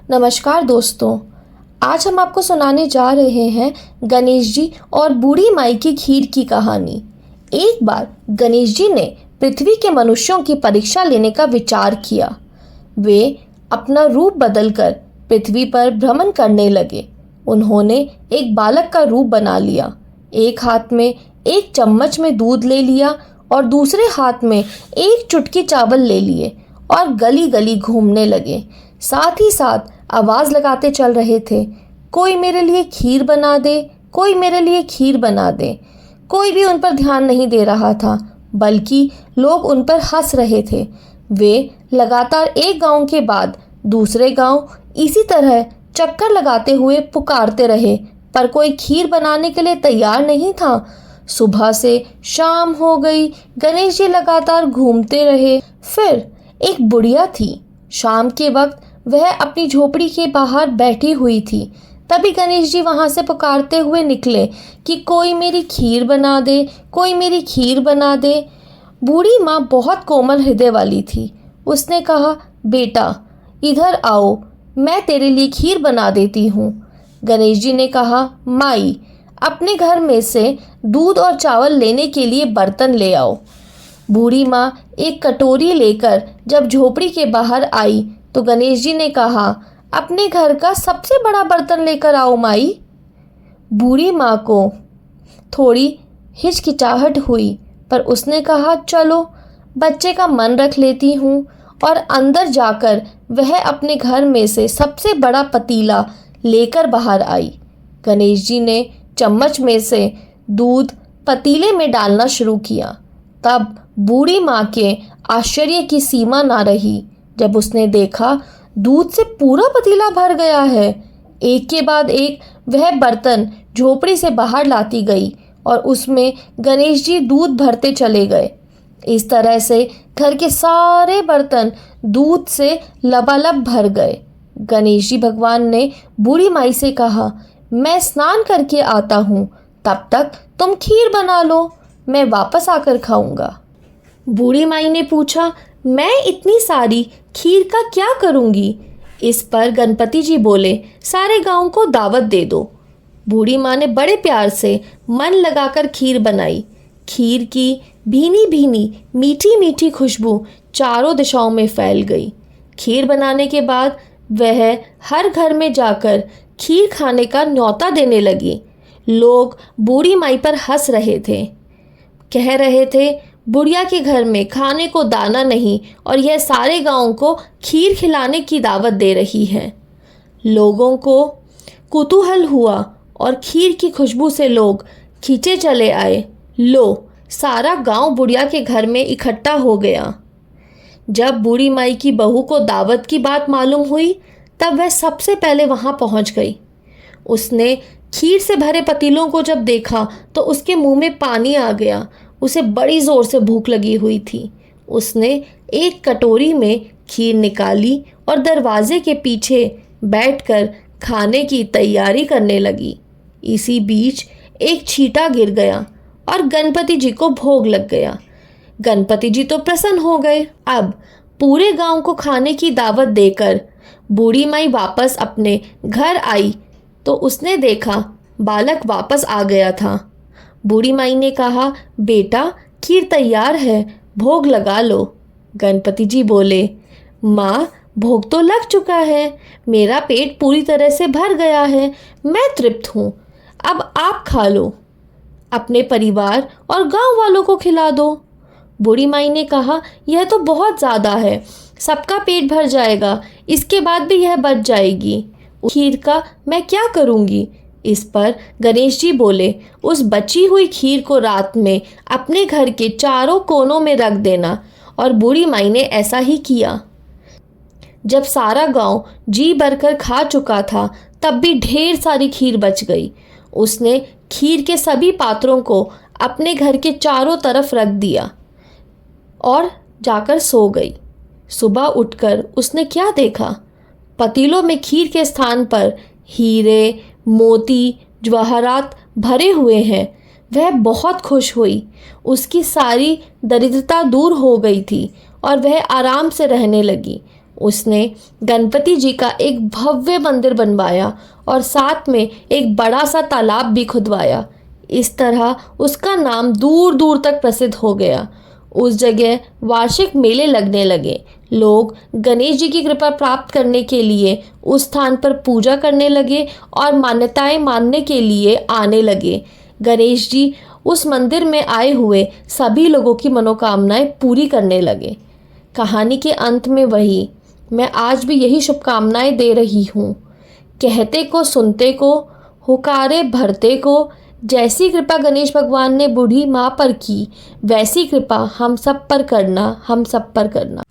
नमस्कार दोस्तों। आज हम आपको सुनाने जा रहे हैं गणेश जी और बूढ़ी माई की खीर की कहानी। एक बार गणेश जी ने पृथ्वी के मनुष्यों की परीक्षा लेने का विचार किया। वे अपना रूप बदलकर पृथ्वी पर भ्रमण करने लगे। उन्होंने एक बालक का रूप बना लिया। एक हाथ में एक चम्मच में दूध ले लिया और दूसरे हाथ में एक चुटकी चावल ले लिए और गली गली घूमने लगे। साथ ही साथ आवाज़ लगाते चल रहे थे, कोई मेरे लिए खीर बना दे, कोई मेरे लिए खीर बना दे। कोई भी उन पर ध्यान नहीं दे रहा था, बल्कि लोग उन पर हंस रहे थे। वे लगातार एक गांव के बाद दूसरे गांव इसी तरह चक्कर लगाते हुए पुकारते रहे, पर कोई खीर बनाने के लिए तैयार नहीं था। सुबह से शाम हो गई, गणेश जी लगातार घूमते रहे। फिर एक बुढ़िया थी। शाम के वक्त वह अपनी झोपड़ी के बाहर बैठी हुई थी। तभी गणेश जी वहां से पुकारते हुए निकले कि कोई मेरी खीर बना दे, कोई मेरी खीर बना दे। बूढ़ी माँ बहुत कोमल हृदय वाली थी। उसने कहा, बेटा इधर आओ, मैं तेरे लिए खीर बना देती हूँ। गणेश जी ने कहा, माई अपने घर में से दूध और चावल लेने के लिए बर्तन ले आओ। बूढ़ी माँ एक कटोरी लेकर जब झोपड़ी के बाहर आई तो गणेश जी ने कहा, अपने घर का सबसे बड़ा बर्तन लेकर आओ माई। बूढ़ी माँ को थोड़ी हिचकिचाहट हुई, पर उसने कहा, चलो बच्चे का मन रख लेती हूँ। और अंदर जाकर वह अपने घर में से सबसे बड़ा पतीला लेकर बाहर आई। गणेश जी ने चम्मच में से दूध पतीले में डालना शुरू किया। तब बूढ़ी माँ के आश्चर्य की सीमा ना रही जब उसने देखा दूध से पूरा पतीला भर गया है। एक के बाद एक वह बर्तन झोपड़ी से बाहर लाती गई और उसमें गणेश जी दूध भरते चले गए। इस तरह से घर के सारे बर्तन दूध से लबालब भर गए। गणेश जी भगवान ने बूढ़ी माई से कहा, मैं स्नान करके आता हूँ, तब तक तुम खीर बना लो, मैं वापस आकर खाऊंगा। बूढ़ी माई ने पूछा, मैं इतनी सारी खीर का क्या करूंगी? इस पर गणपति जी बोले, सारे गांव को दावत दे दो। बूढ़ी माँ ने बड़े प्यार से मन लगाकर खीर बनाई। खीर की भीनी भीनी मीठी मीठी खुशबू चारों दिशाओं में फैल गई। खीर बनाने के बाद वह हर घर में जाकर खीर खाने का न्योता देने लगी। लोग बूढ़ी माई पर हंस रहे थे, कह रहे थे, बुढ़िया के घर में खाने को दाना नहीं और यह सारे गांव को खीर खिलाने की दावत दे रही है। लोगों को कुतूहल हुआ और खीर की खुशबू से लोग खींचे चले आए। लो, सारा गांव बुढ़िया के घर में इकट्ठा हो गया। जब बूढ़ी माई की बहू को दावत की बात मालूम हुई, तब वह सबसे पहले वहां पहुंच गई। उसने खीर से भरे पतीलों को जब देखा तो उसके मुंह में पानी आ गया। उसे बड़ी ज़ोर से भूख लगी हुई थी। उसने एक कटोरी में खीर निकाली और दरवाजे के पीछे बैठकर खाने की तैयारी करने लगी। इसी बीच एक छींटा गिर गया और गणपति जी को भोग लग गया। गणपति जी तो प्रसन्न हो गए। अब पूरे गांव को खाने की दावत देकर बूढ़ी माई वापस अपने घर आई तो उसने देखा बालक वापस आ गया था। बूढ़ी माई ने कहा, बेटा खीर तैयार है, भोग लगा लो। गणपति जी बोले, माँ भोग तो लग चुका है, मेरा पेट पूरी तरह से भर गया है, मैं तृप्त हूँ, अब आप खा लो, अपने परिवार और गांव वालों को खिला दो। बूढ़ी माई ने कहा, यह तो बहुत ज़्यादा है, सबका पेट भर जाएगा, इसके बाद भी यह बच जाएगी, खीर का मैं क्या करूँगी? इस पर गणेश जी बोले, उस बची हुई खीर को रात में अपने घर के चारों कोनों में रख देना। और बूढ़ी माई ने ऐसा ही किया। जब सारा गांव जी भरकर खा चुका था, तब भी ढेर सारी खीर बच गई। उसने खीर के सभी पात्रों को अपने घर के चारों तरफ रख दिया और जाकर सो गई। सुबह उठकर उसने क्या देखा? पतीलों में खीर के स्थान पर हीरे, मोती, जवाहरात भरे हुए हैं। वह बहुत खुश हुई। उसकी सारी दरिद्रता दूर हो गई थी और वह आराम से रहने लगी। उसने गणपति जी का एक भव्य मंदिर बनवाया और साथ में एक बड़ा सा तालाब भी खुदवाया। इस तरह उसका नाम दूर दूर तक प्रसिद्ध हो गया। उस जगह वार्षिक मेले लगने लगे। लोग गणेश जी की कृपा प्राप्त करने के लिए उस स्थान पर पूजा करने लगे और मान्यताएं मानने के लिए आने लगे। गणेश जी उस मंदिर में आए हुए सभी लोगों की मनोकामनाएं पूरी करने लगे। कहानी के अंत में वही मैं आज भी यही शुभकामनाएं दे रही हूँ। कहते को सुनते को, हुकारे भरते को। जैसी कृपा गणेश भगवान ने बूढ़ी माँ पर की, वैसी कृपा हम सब पर करना, हम सब पर करना।